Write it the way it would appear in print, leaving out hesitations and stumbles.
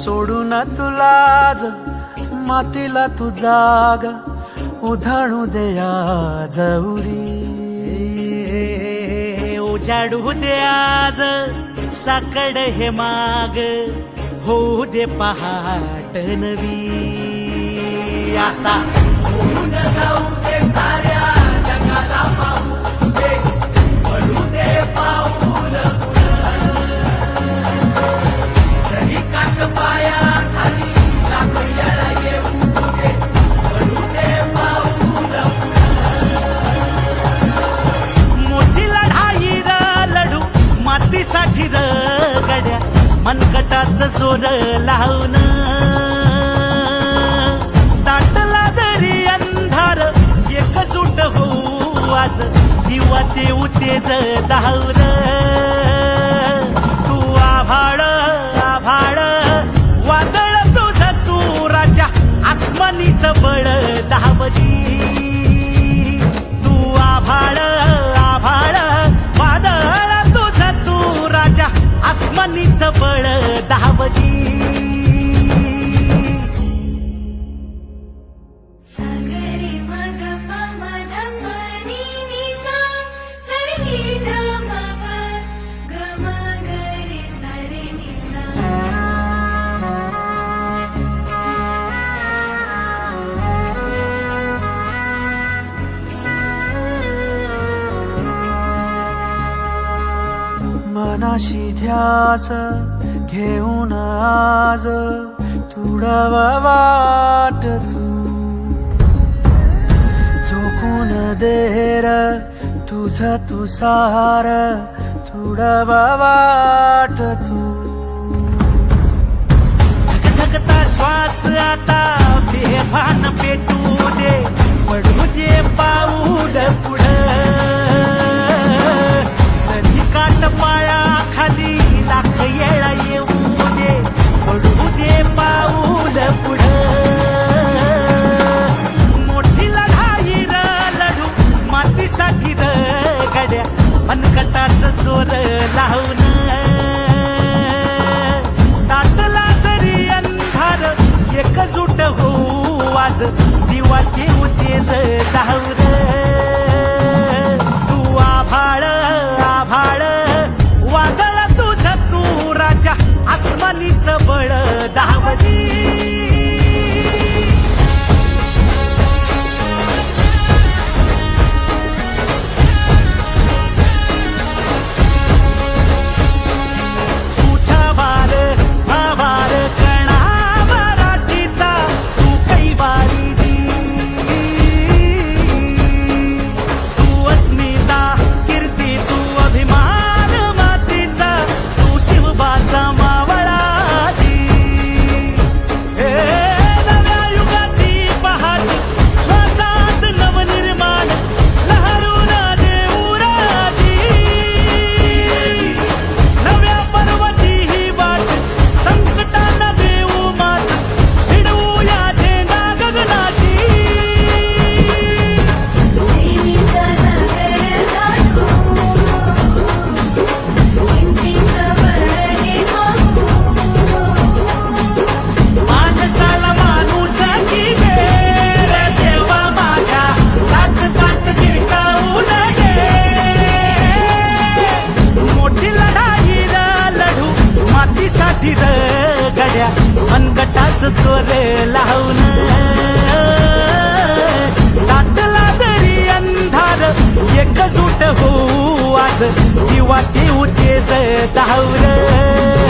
सोडून तुलाज मातीला तू जाग उधाणू दे आज उरी उजाडू दे आज साकड हे माग होऊ दे पहाट नवी आता होऊन जाऊ दे साऱ्या जगाला पाहू दे पडू दे पाऊल सही काट पाया खाली लागलेला येऊ दे पडू दे पाऊल मोठी लढाई लढू मातीसाठी गड्या मनकटाच जोर लावून दाटला जरी अंधार एकजूट होऊ आज दिवा देऊ तेज धावर तू आभाळ आभाळ वादळ तुझं तू राजा आसमानीच बळ धावली तू आभाळ आभाळ वादळ तुझं तू राजा आसमानीच बळ धावली मनाशी ध्यास घेऊन आज तुडावा वाट तू झोकून देर तुझ तू सार तुडावा वाट तू धगधगता श्वास आता बेभान पेटू दे पडू दे पाऊल पुढं काट पाया खाली लाख येळा येऊ दे पडू दे पाऊल पुढं मोठी लढाई लढू मातीसाठी गड्या मनकटाच जोर लावून ताटला जरी अंधार एकजूट होऊ आज दिवा देऊ तेज धावर तू आभाळ आभाळ वादळ तुझं तू राजा आसमानीच बळ धावली तुझा वार आभार कणा मराठीचा तू कैवारी तू अस्मिता कीर्ती तू अभिमान मातीचा तू शिवबाचा मावळाजी नव्या युगाची पहाट श्वासात नवनिर्माण लहरून देऊ राजी नव्या पर्वती ही वाट संकटांना देऊ मात भिडवू या झेंडा गगनाशी देवीचा जागर दाखवू हिंदीचं बळ माणसाला माणूस की घेर देवा माझ्या सात पात टिकाऊ नये मोठी लढाई लढू मातीसाठी गड्या मनगटाच जोर लावून दाटला जरी अंधार एकजूट होऊ आज दिवा देऊ तेज धावर